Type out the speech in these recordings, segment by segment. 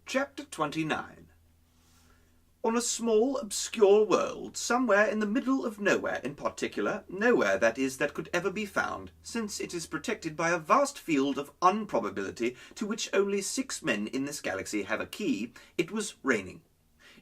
Chapter 29. On a small, obscure world, somewhere in the middle of nowhere in particular, nowhere, that is, that could ever be found, since it is protected by a vast field of unprobability to which only 6 men in this galaxy have a key, it was raining.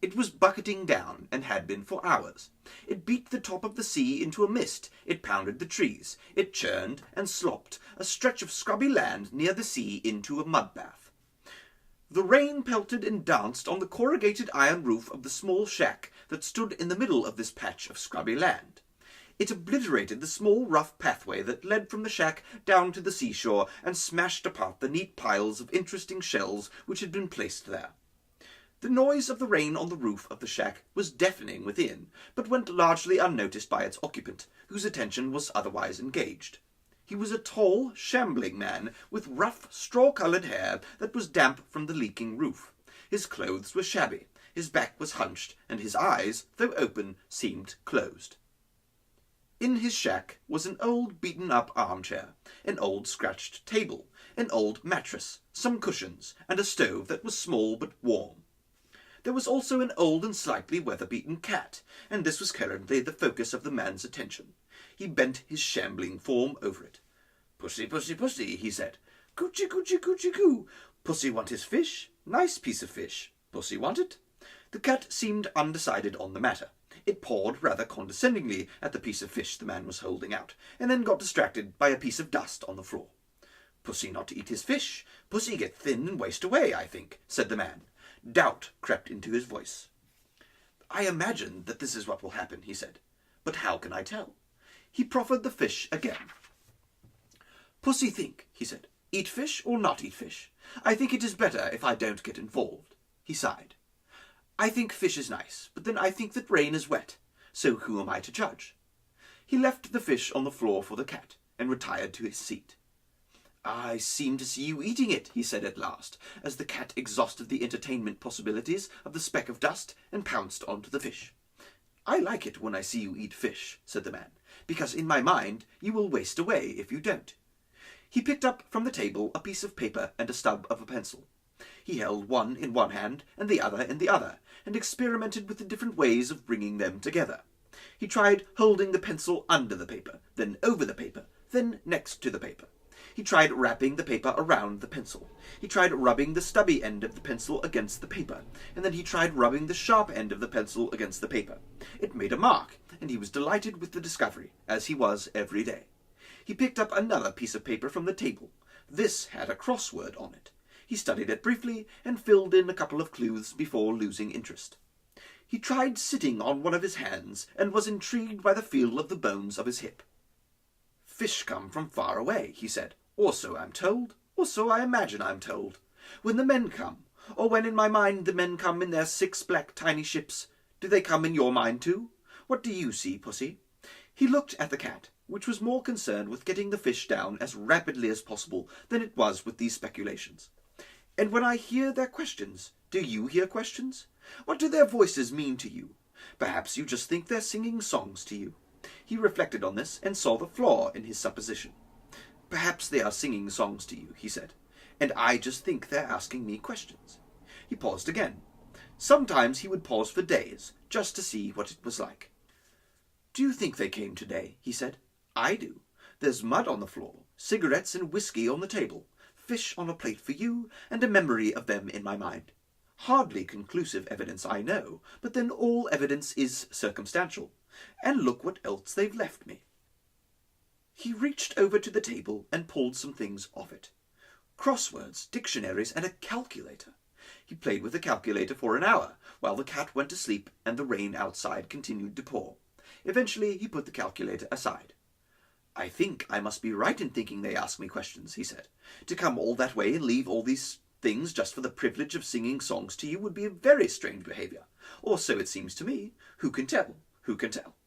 It was bucketing down, and had been for hours. It beat the top of the sea into a mist, it pounded the trees, it churned and slopped a stretch of scrubby land near the sea into a mud bath. The rain pelted and danced on the corrugated iron roof of the small shack that stood in the middle of this patch of scrubby land. It obliterated the small rough pathway that led from the shack down to the seashore and smashed apart the neat piles of interesting shells which had been placed there. The noise of the rain on the roof of the shack was deafening within, but went largely unnoticed by its occupant, whose attention was otherwise engaged. He was a tall, shambling man with rough, straw-coloured hair that was damp from the leaking roof. His clothes were shabby, his back was hunched, and his eyes, though open, seemed closed. In his shack was an old beaten-up armchair, an old scratched table, an old mattress, some cushions, and a stove that was small but warm. There was also an old and slightly weather-beaten cat, and this was currently the focus of the man's attention. He bent his shambling form over it. "Pussy, pussy, pussy," he said. "Coochie, coochie, coochie, coo. Pussy want his fish? Nice piece of fish. Pussy want it?" The cat seemed undecided on the matter. It pawed rather condescendingly at the piece of fish the man was holding out, and then got distracted by a piece of dust on the floor. "Pussy not eat his fish. Pussy get thin and waste away, I think," said the man. Doubt crept into his voice. "I imagine that this is what will happen," he said. "But how can I tell?" He proffered the fish again. "Pussy think," he said. "Eat fish or not eat fish? I think it is better if I don't get involved." He sighed. "I think fish is nice, but then I think that rain is wet, so who am I to judge?" He left the fish on the floor for the cat, and retired to his seat. "I seem to see you eating it," he said at last, as the cat exhausted the entertainment possibilities of the speck of dust and pounced onto the fish. "I like it when I see you eat fish," said the man, "because in my mind you will waste away if you don't." He picked up from the table a piece of paper and a stub of a pencil. He held one in one hand and the other in the other, and experimented with the different ways of bringing them together. He tried holding the pencil under the paper, then over the paper, then next to the paper. He tried wrapping the paper around the pencil. He tried rubbing the stubby end of the pencil against the paper, and then he tried rubbing the sharp end of the pencil against the paper. It made a mark, and he was delighted with the discovery, as he was every day. He picked up another piece of paper from the table. This had a crossword on it. He studied it briefly and filled in a couple of clues before losing interest. He tried sitting on one of his hands and was intrigued by the feel of the bones of his hip. "Fish come from far away," he said. "Or so I'm told, or so I imagine I'm told. When the men come, or when in my mind the men come in their 6 black tiny ships, do they come in your mind too? What do you see, Pussy?" He looked at the cat, which was more concerned with getting the fish down as rapidly as possible than it was with these speculations. "And when I hear their questions, do you hear questions? What do their voices mean to you? Perhaps you just think they're singing songs to you." He reflected on this and saw the flaw in his supposition. "Perhaps they are singing songs to you," he said, "and I just think they're asking me questions." He paused again. Sometimes he would pause for days, just to see what it was like. "Do you think they came today?" he said. "I do. There's mud on the floor, cigarettes and whiskey on the table, fish on a plate for you, and a memory of them in my mind. Hardly conclusive evidence, I know, but then all evidence is circumstantial. And look what else they've left me." He reached over to the table and pulled some things off it. Crosswords, dictionaries, and a calculator. He played with the calculator for an hour, while the cat went to sleep and the rain outside continued to pour. Eventually he put the calculator aside. "I think I must be right in thinking they ask me questions," he said. "To come all that way and leave all these things just for the privilege of singing songs to you would be a very strange behaviour. Or so it seems to me. Who can tell? Who can tell?"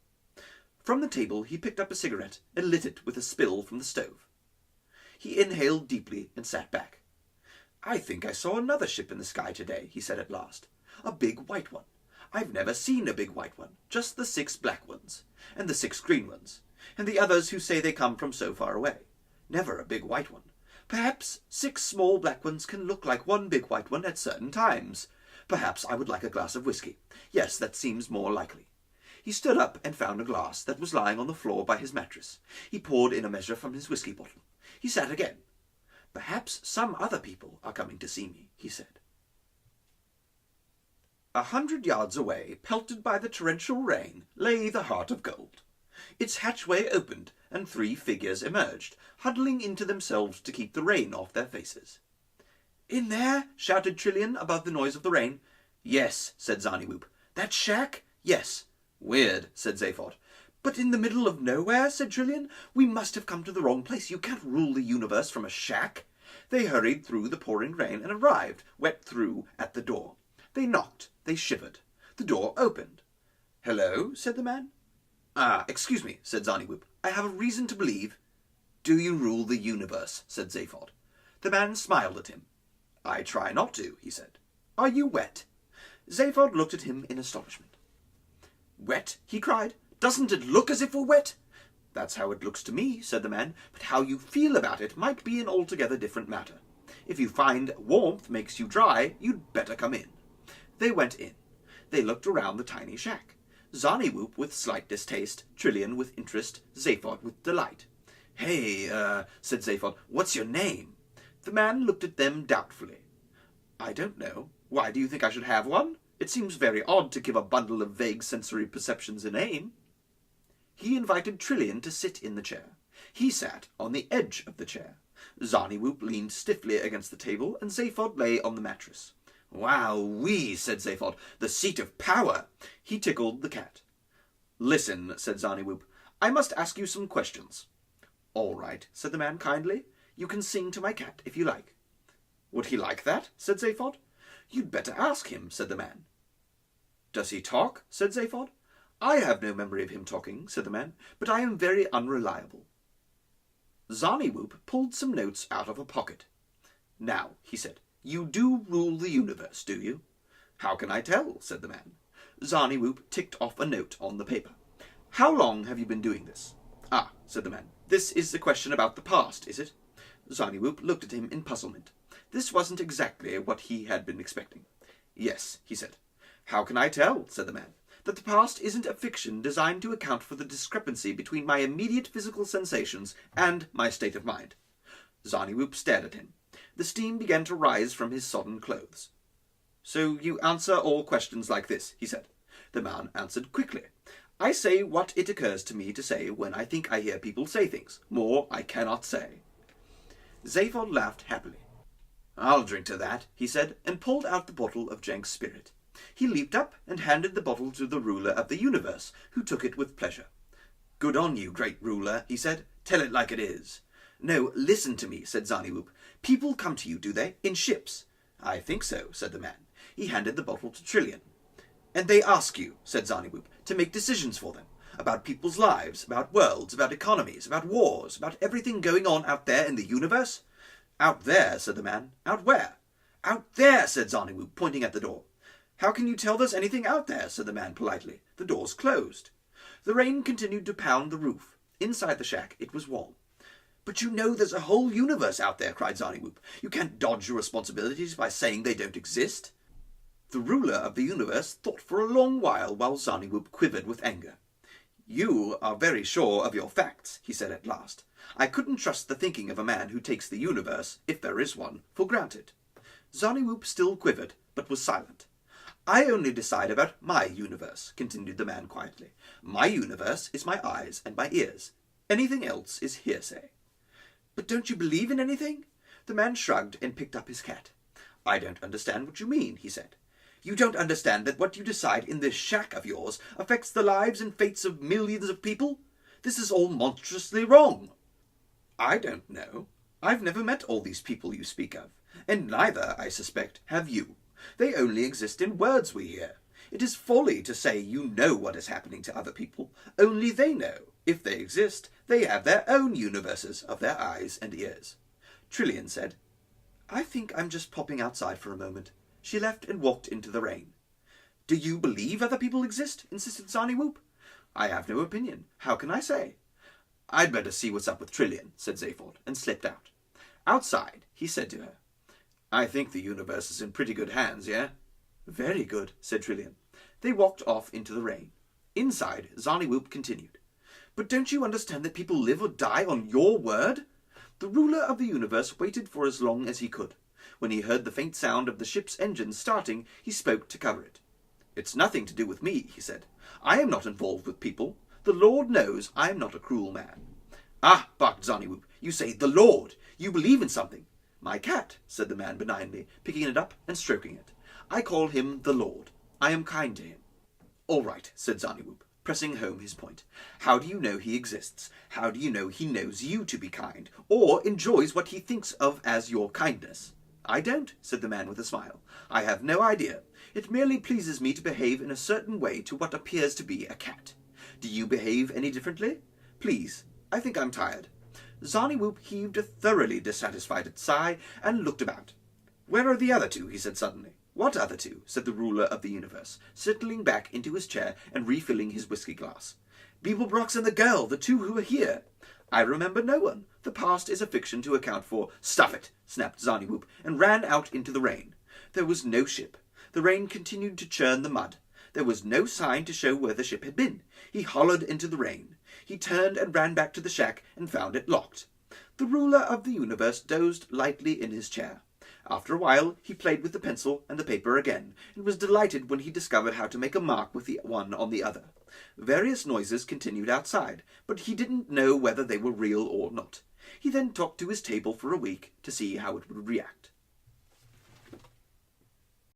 From the table he picked up a cigarette and lit it with a spill from the stove. He inhaled deeply and sat back. "I think I saw another ship in the sky today," he said at last. "A big white one. I've never seen a big white one, just the 6 black ones, and the 6 green ones, and the others who say they come from so far away. Never a big white one. Perhaps 6 small black ones can look like one big white one at certain times. Perhaps I would like a glass of whiskey. Yes, that seems more likely. He stood up and found a glass that was lying on the floor by his mattress. He poured in a measure from his whiskey bottle. He sat again. Perhaps some other people are coming to see me, he said. 100 yards away, pelted by the torrential rain, lay the Heart of Gold. Its hatchway opened, and 3 figures emerged, huddling into themselves to keep the rain off their faces. "In there?" shouted Trillian above the noise of the rain. "Yes," said Zarniwoop. "That shack?" "Yes." "Weird," said Zaphod. "But in the middle of nowhere," said Trillian. "We must have come to the wrong place. You can't rule the universe from a shack." They hurried through the pouring rain and arrived, wet through, at the door. They knocked. They shivered. The door opened. "Hello," said the man. Excuse me," said Zarniwoop. "I have a reason to believe—" "Do you rule the universe?" said Zaphod. The man smiled at him. "I try not to," he said. "Are you wet?" Zaphod looked at him in astonishment. "Wet?" he cried. "Doesn't it look as if we're wet?" "That's how it looks to me," said the man, "but how you feel about it might be an altogether different matter. If you find warmth makes you dry, you'd better come in." They went in. They looked around the tiny shack. Zarniwoop with slight distaste, Trillian with interest, Zaphod with delight. "Hey, said Zaphod, "what's your name?" The man looked at them doubtfully. "I don't know. Why do you think I should have one? It seems very odd to give a bundle of vague sensory perceptions a name." He invited Trillian to sit in the chair. He sat on the edge of the chair. Zarniwoop leaned stiffly against the table, and Zaphod lay on the mattress. "Wow-wee," said Zaphod, "the seat of power." He tickled the cat. "Listen," said Zarniwoop, "I must ask you some questions." "All right," said the man kindly. "You can sing to my cat if you like." "Would he like that?" said Zaphod. "You'd better ask him," said the man. "Does he talk?" said Zaphod. "I have no memory of him talking," said the man, "but I am very unreliable." Zarniwoop pulled some notes out of a pocket. "Now," he said, "you do rule the universe, do you?" "How can I tell?" said the man. Zarniwoop ticked off a note on the paper. "How long have you been doing this?" "Ah," said the man, "this is the question about the past, is it?" Zarniwoop looked at him in puzzlement. This wasn't exactly what he had been expecting. "Yes," he said. "How can I tell," said the man, "that the past isn't a fiction designed to account for the discrepancy between my immediate physical sensations and my state of mind?" Zarniwoop stared at him. The steam began to rise from his sodden clothes. "So you answer all questions like this," he said. The man answered quickly. "I say what it occurs to me to say when I think I hear people say things. More I cannot say." Zaphod laughed happily. "I'll drink to that," he said, and pulled out the bottle of Jenks spirit. He leaped up and handed the bottle to the ruler of the universe, who took it with pleasure. "Good on you, great ruler," he said. "Tell it like it is." "No, listen to me," said Zarniwoop. "People come to you, do they? In ships?" "I think so," said the man. He handed the bottle to Trillian. "And they ask you," said Zarniwoop, "to make decisions for them, about people's lives, about worlds, about economies, about wars, about everything going on out there in the universe?" "Out there," said the man. "Out where?" "Out there," said Zarniwoop, pointing at the door. "How can you tell there's anything out there?" said the man politely. "The door's closed." The rain continued to pound the roof. Inside the shack it was warm. "But you know there's a whole universe out there," cried Zarniwoop. "You can't dodge your responsibilities by saying they don't exist." The ruler of the universe thought for a long while Zarniwoop quivered with anger. "You are very sure of your facts," he said at last. "I couldn't trust the thinking of a man who takes the universe, if there is one, for granted." Zarniwoop still quivered, but was silent. "I only decide about my universe," continued the man quietly. "My universe is my eyes and my ears. Anything else is hearsay." "But don't you believe in anything?" The man shrugged and picked up his cat. "I don't understand what you mean," he said. "You don't understand that what you decide in this shack of yours affects the lives and fates of millions of people? This is all monstrously wrong." "I don't know. I've never met all these people you speak of, and neither, I suspect, have you. They only exist in words we hear. It is folly to say you know what is happening to other people. Only they know. If they exist, they have their own universes of their eyes and ears." Trillian said, "I think I'm just popping outside for a moment." She left and walked into the rain. "Do you believe other people exist?" insisted Zarniwoop. "I have no opinion. How can I say?" "I'd better see what's up with Trillian," said Zaphod, and slipped out. Outside, he said to her, "I think the universe is in pretty good hands, yeah?" "Very good," said Trillian. They walked off into the rain. Inside, Zarniwoop continued, "But don't you understand that people live or die on your word?" The ruler of the universe waited for as long as he could. When he heard the faint sound of the ship's engine starting, he spoke to cover it. "It's nothing to do with me," he said. "I am not involved with people. The Lord knows I am not a cruel man." "Ah," barked Zarniwoop, "you say the Lord. You believe in something." "My cat," said the man benignly, picking it up and stroking it. "I call him the Lord. I am kind to him." "All right," said Zarniwoop, pressing home his point. "How do you know he exists? How do you know he knows you to be kind, or enjoys what he thinks of as your kindness?" "I don't," said the man with a smile. "I have no idea. It merely pleases me to behave in a certain way to what appears to be a cat. Do you behave any differently? Please, I think I'm tired." Zarniwoop heaved a thoroughly dissatisfied sigh and looked about. "Where are the other two?" he said suddenly. "What other two?" said the ruler of the universe, settling back into his chair and refilling his whiskey glass. "Beeblebrox and the girl, the two who are here." "I remember no one. The past is a fiction to account for—" "Stuff it!" snapped Zarniwoop, and ran out into the rain. There was no ship. The rain continued to churn the mud. There was no sign to show where the ship had been. He hollered into the rain. He turned and ran back to the shack and found it locked. The ruler of the universe dozed lightly in his chair. After a while he played with the pencil and the paper again, and was delighted when he discovered how to make a mark with the one on the other. Various noises continued outside, but he didn't know whether they were real or not. He then talked to his table for a week to see how it would react.